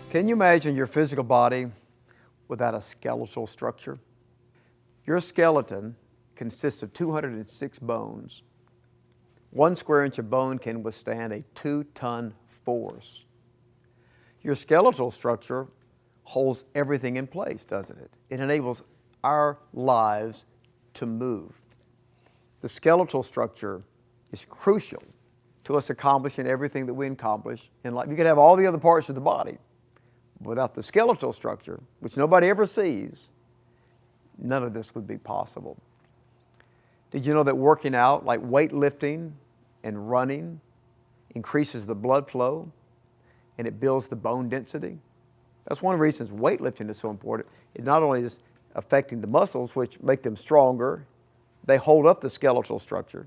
Can you imagine your physical body without a skeletal structure? Your skeleton consists of 206 bones. 1 square inch of bone can withstand a 2-ton force. Your skeletal structure holds everything in place, doesn't it? It enables our lives to move. The skeletal structure is crucial to us accomplishing everything that we accomplish in life. You could have all the other parts of the body. Without the skeletal structure, which nobody ever sees, none of this would be possible. Did you know that working out, like weightlifting and running, increases the blood flow and it builds the bone density? That's one of the reasons weightlifting is so important. It not only is affecting the muscles, which make them stronger, they hold up the skeletal structure.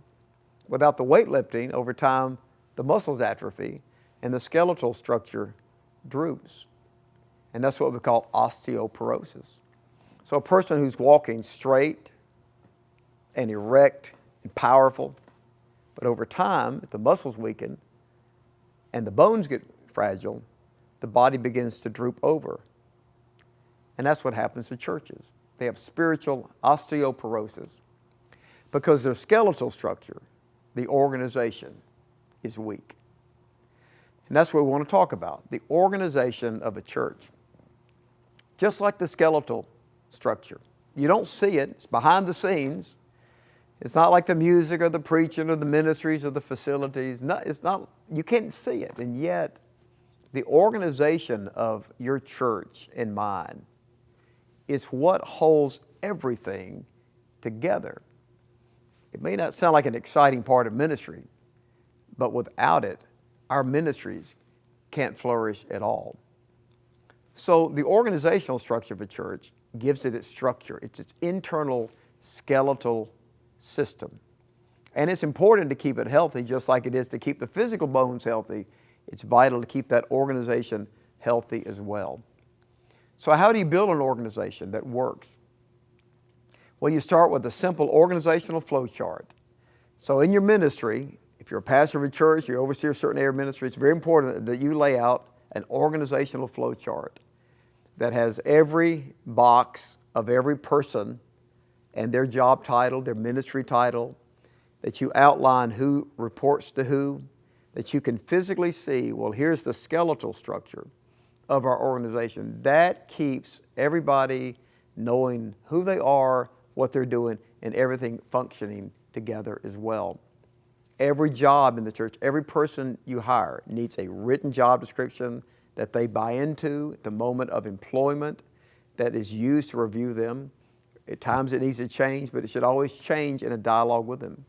Without the weightlifting, over time, the muscles atrophy and the skeletal structure droops. And that's what we call osteoporosis. So a person who's walking straight and erect and powerful, but over time, if the muscles weaken and the bones get fragile, the body begins to droop over. And that's what happens to churches. They have spiritual osteoporosis because their skeletal structure, the organization, is weak. And that's what we want to talk about, the organization of a church. Just like the skeletal structure. You don't see it, it's behind the scenes. It's not like the music or the preaching or the ministries or the facilities. You can't see it. And yet, the organization of your church and mine is what holds everything together. It may not sound like an exciting part of ministry, but without it, our ministries can't flourish at all. So the organizational structure of a church gives it its structure. It's its internal skeletal system. And it's important to keep it healthy, just like it is to keep the physical bones healthy. It's vital to keep that organization healthy as well. So how do you build an organization that works? Well, you start with a simple organizational flow chart. So in your ministry, if you're a pastor of a church, you oversee a certain area of ministry, it's very important that you lay out an organizational flow chart that has every box of every person and their job title, their ministry title, that you outline who reports to who, that you can physically see, well, here's the skeletal structure of our organization. That keeps everybody knowing who they are, what they're doing, and everything functioning together as well. Every job in the church, every person you hire needs a written job description that they buy into at the moment of employment, that is used to review them. At times it needs to change, but it should always change in a dialogue with them.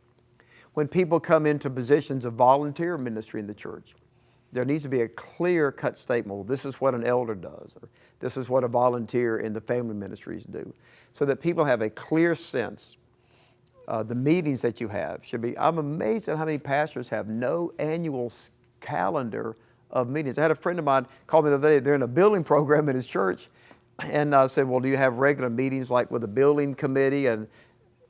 When people come into positions of volunteer ministry in the church, there needs to be a clear-cut statement. Well, this is what an elder does, or this is what a volunteer in the family ministries do, so that people have a clear sense. The meetings that you have should be, I'm amazed at how many pastors have no annual calendar of meetings. I had a friend of mine call me the other day, they're in a building program in his church, and I said, well, do you have regular meetings like with the building committee? And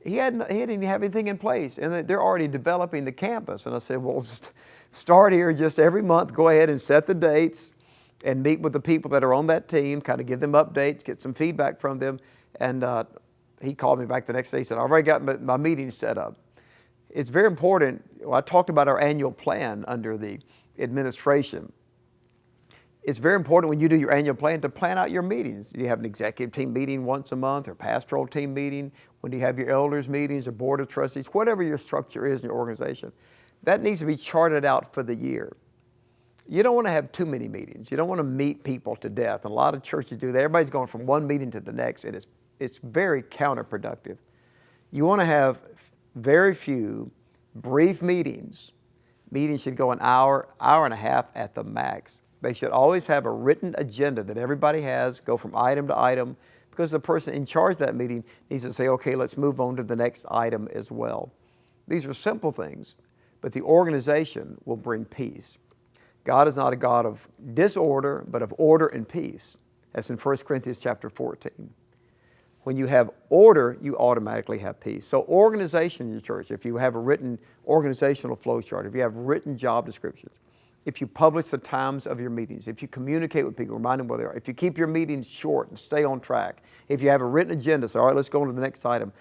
he didn't have anything in place, and they're already developing the campus. And I said, well, just start here, just every month, go ahead and set the dates and meet with the people that are on that team, kind of give them updates, get some feedback from them. And he called me back the next day, he said, I've already got my meetings set up. It's very important. Well, I talked about our annual plan under the administration. It's very important when you do your annual plan to plan out your meetings. Do you have an executive team meeting once a month, or pastoral team meeting? When do you have your elders meetings or board of trustees? Whatever your structure is in your organization, that needs to be charted out for the year. You don't want to have too many meetings. You don't want to meet people to death. And a lot of churches do that. Everybody's going from one meeting to the next, and it's very counterproductive. You want to have very few brief meetings. Meetings should go an hour, hour and a half at the max. They should always have a written agenda that everybody has, go from item to item, because the person in charge of that meeting needs to say, okay, let's move on to the next item as well. These are simple things, but the organization will bring peace. God is not a God of disorder, but of order and peace. That's in 1 Corinthians chapter 14. When you have order, you automatically have peace. So organization in your church, if you have a written organizational flow chart, if you have written job descriptions, if you publish the times of your meetings, if you communicate with people, remind them where they are, if you keep your meetings short and stay on track, if you have a written agenda, so all right, let's go on to the next item,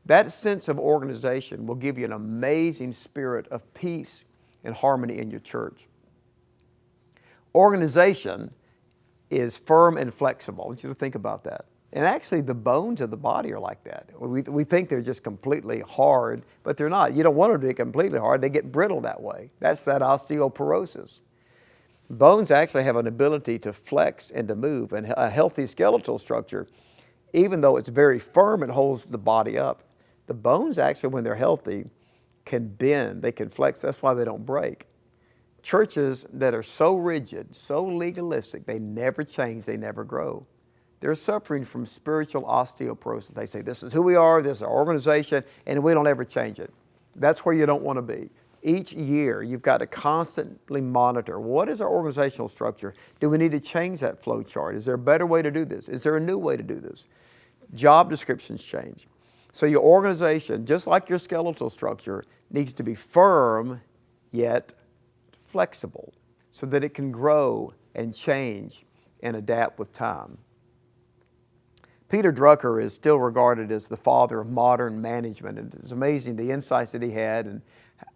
that sense of organization will give you an amazing spirit of peace and harmony in your church. Organization is firm and flexible. I want you to think about that. And actually, the bones of the body are like that. We think they're just completely hard, but they're not. You don't want them to be completely hard. They get brittle that way. That's that osteoporosis. Bones actually have an ability to flex and to move. And a healthy skeletal structure, even though it's very firm and holds the body up, the bones actually, when they're healthy, can bend. They can flex. That's why they don't break. Churches that are so rigid, so legalistic, they never change, they never grow. They're suffering from spiritual osteoporosis. They say, this is who we are, this is our organization, and we don't ever change it. That's where you don't want to be. Each year, you've got to constantly monitor, what is our organizational structure? Do we need to change that flow chart? Is there a better way to do this? Is there a new way to do this? Job descriptions change. So your organization, just like your skeletal structure, needs to be firm, yet flexible, so that it can grow and change and adapt with time. Peter Drucker is still regarded as the father of modern management, and it's amazing the insights that he had and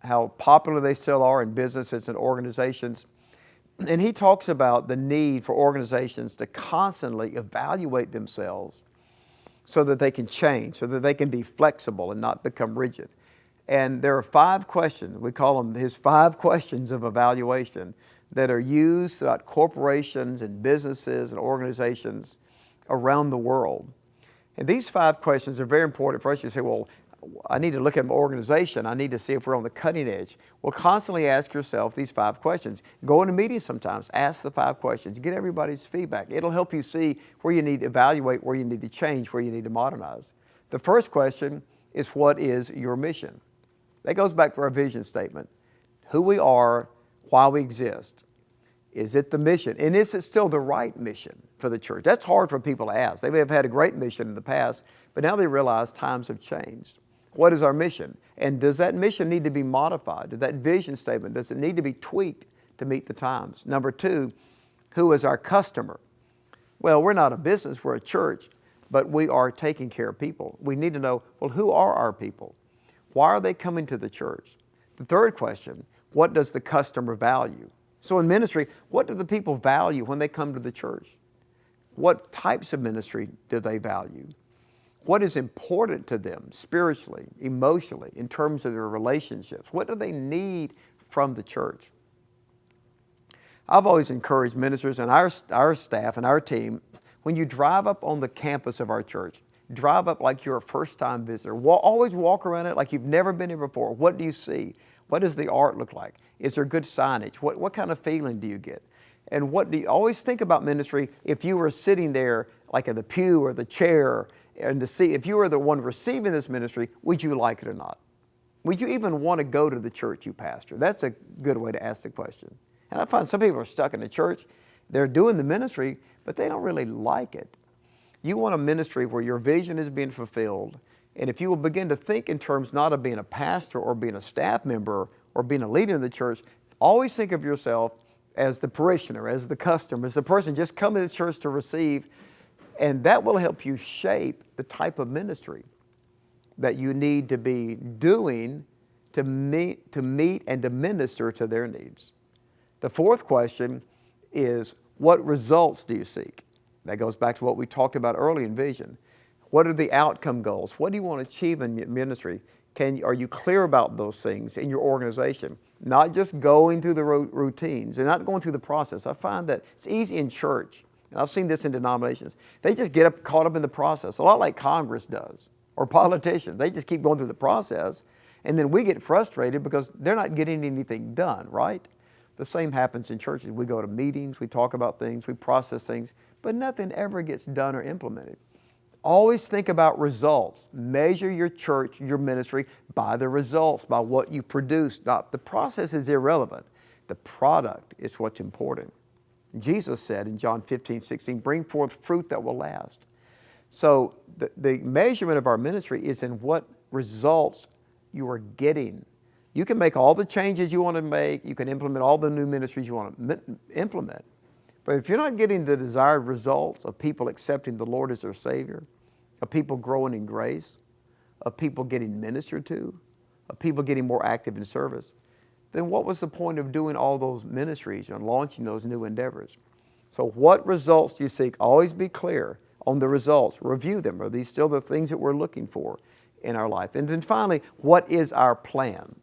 how popular they still are in businesses and organizations. And he talks about the need for organizations to constantly evaluate themselves so that they can change, so that they can be flexible and not become rigid. And there are 5 questions, we call them his 5 questions of evaluation, that are used throughout corporations and businesses and organizations around the world. And these 5 questions are very important for us. You say, well, I need to look at my organization. I need to see if we're on the cutting edge. Well, constantly ask yourself these 5 questions. Go into meetings sometimes, ask the 5 questions, get everybody's feedback. It'll help you see where you need to evaluate, where you need to change, where you need to modernize. The first question is, what is your mission? That goes back to our vision statement. Who we are, why we exist. Is it the mission? And is it still the right mission for the church? That's hard for people to ask. They may have had a great mission in the past, but now they realize times have changed. What is our mission? And does that mission need to be modified? Does that vision statement, does it need to be tweaked to meet the times? Number 2, who is our customer? Well, we're not a business, we're a church, but we are taking care of people. We need to know, well, who are our people? Why are they coming to the church? The third question, what does the customer value? So in ministry, what do the people value when they come to the church? What types of ministry do they value? What is important to them spiritually, emotionally, in terms of their relationships? What do they need from the church? I've always encouraged ministers and our staff and our team, when you drive up on the campus of our church, drive up like you're a first-time visitor. Always walk around it like you've never been here before. What do you see? What does the art look like? Is there good signage? What kind of feeling do you get? And what do you always think about ministry? If you were sitting there like in the pew or the chair and the seat, if you were the one receiving this ministry, would you like it or not? Would you even want to go to the church you pastor? That's a good way to ask the question. And I find some people are stuck in the church. They're doing the ministry, but they don't really like it. You want a ministry where your vision is being fulfilled. And if you will begin to think in terms not of being a pastor or being a staff member or being a leader in the church, always think of yourself as the parishioner, as the customer, as the person just coming to church to receive. And that will help you shape the type of ministry that you need to be doing to meet and to minister to their needs. The fourth question is, what results do you seek? That goes back to what we talked about early in vision. What are the outcome goals? What do you want to achieve in ministry? Are you clear about those things in your organization? Not just going through the routines and not going through the process. I find that it's easy in church, and I've seen this in denominations. They just get caught up in the process, a lot like Congress does, or politicians. They just keep going through the process, and then we get frustrated because they're not getting anything done, right? The same happens in churches. We go to meetings, we talk about things, we process things, but nothing ever gets done or implemented. Always think about results. Measure your church, your ministry by the results, by what you produce. The process is irrelevant. The product is what's important. Jesus said in John 15:16, bring forth fruit that will last. So the measurement of our ministry is in what results you are getting You can make all the changes you want to make. You can implement all the new ministries you want to implement. But if you're not getting the desired results of people accepting the Lord as their Savior, of people growing in grace, of people getting ministered to, of people getting more active in service, then what was the point of doing all those ministries and launching those new endeavors? So what results do you seek? Always be clear on the results. Review them. Are these still the things that we're looking for in our life? And then finally, what is our plan?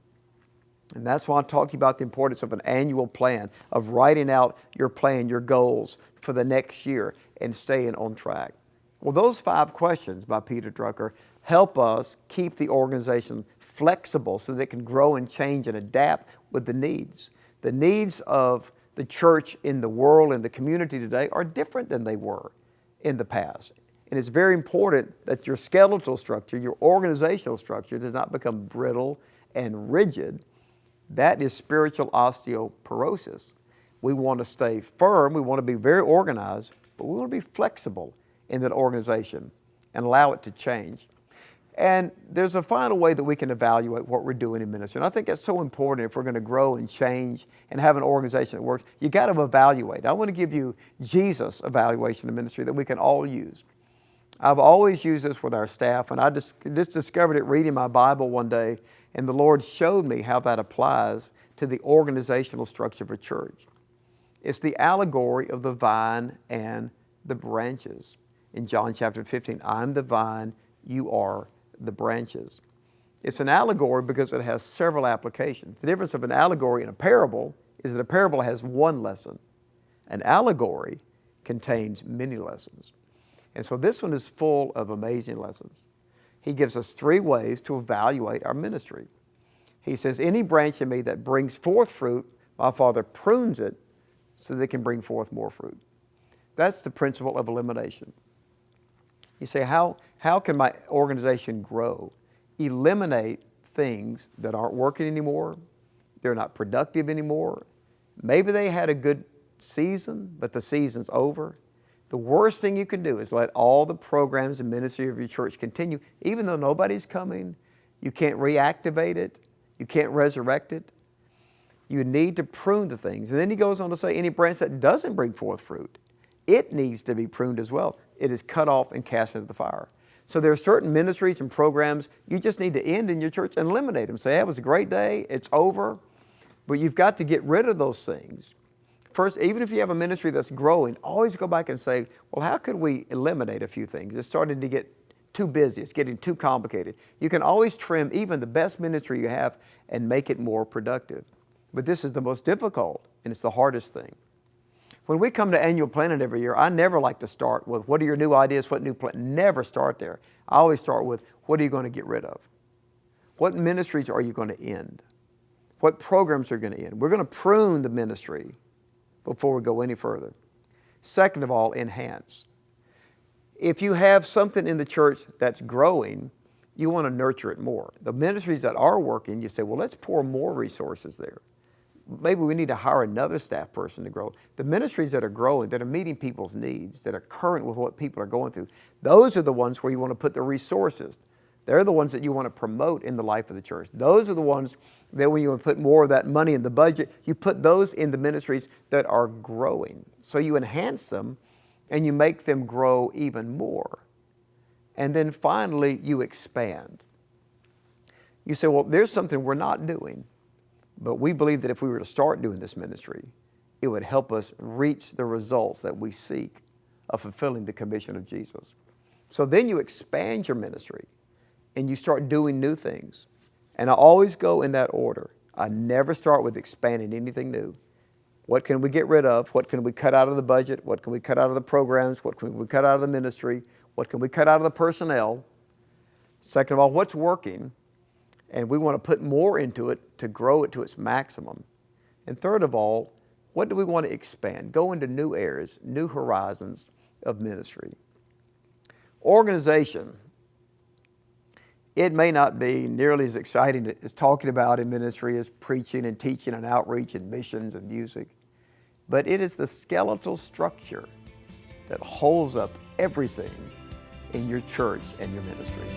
And that's why I talked to you about the importance of an annual plan, of writing out your plan, your goals for the next year and staying on track. Well, those 5 questions by Peter Drucker help us keep the organization flexible so that it can grow and change and adapt with the needs. The needs of the church in the world and the community today are different than they were in the past. And it's very important that your skeletal structure, your organizational structure, does not become brittle and rigid. That is spiritual osteoporosis. We want to stay firm, we want to be very organized, but we want to be flexible in that organization and allow it to change. And there's a final way that we can evaluate what we're doing in ministry. And I think that's so important if we're going to grow and change and have an organization that works. You got to evaluate. I want to give you Jesus' evaluation of ministry that we can all use. I've always used this with our staff, and I just discovered it reading my Bible one day, and the Lord showed me how that applies to the organizational structure of a church. It's the allegory of the vine and the branches. In John chapter 15, I'm the vine, you are the branches. It's an allegory because it has several applications. The difference of an allegory and a parable is that a parable has one lesson. An allegory contains many lessons. And so this one is full of amazing lessons. He gives us 3 ways to evaluate our ministry. He says, any branch in me that brings forth fruit, my Father prunes it so that it can bring forth more fruit. That's the principle of elimination. You say, how can my organization grow? Eliminate things that aren't working anymore. They're not productive anymore. Maybe they had a good season, but the season's over. The worst thing you can do is let all the programs and ministry of your church continue, even though nobody's coming. You can't reactivate it. You can't resurrect it. You need to prune the things. And then he goes on to say, any branch that doesn't bring forth fruit, it needs to be pruned as well. It is cut off and cast into the fire. So there are certain ministries and programs you just need to end in your church and eliminate them. Say, hey, it was a great day, it's over. But you've got to get rid of those things. First, even if you have a ministry that's growing, always go back and say, well, how could we eliminate a few things? It's starting to get too busy. It's getting too complicated. You can always trim even the best ministry you have and make it more productive. But this is the most difficult, and it's the hardest thing. When we come to annual planning every year, I never like to start with, what are your new ideas, what new plan? Never start there. I always start with, what are you going to get rid of? What ministries are you going to end? What programs are going to end? We're going to prune the ministry before we go any further. Second of all, enhance. If you have something in the church that's growing, you want to nurture it more. The ministries that are working, you say, well, let's pour more resources there. Maybe we need to hire another staff person to grow. The ministries that are growing, that are meeting people's needs, that are current with what people are going through, those are the ones where you want to put the resources. They're the ones that you want to promote in the life of the church. Those are the ones that when you want to put more of that money in the budget, you put those in the ministries that are growing. So you enhance them and you make them grow even more. And then finally, you expand. You say, well, there's something we're not doing. But we believe that if we were to start doing this ministry, it would help us reach the results that we seek of fulfilling the commission of Jesus. So then you expand your ministry and you start doing new things. And I always go in that order. I never start with expanding anything new. What can we get rid of? What can we cut out of the budget? What can we cut out of the programs? What can we cut out of the ministry? What can we cut out of the personnel? Second of all, what's working? And we want to put more into it to grow it to its maximum. And third of all, what do we want to expand? Go into new areas, new horizons of ministry. Organization. It may not be nearly as exciting as talking about in ministry as preaching and teaching and outreach and missions and music, but it is the skeletal structure that holds up everything in your church and your ministry.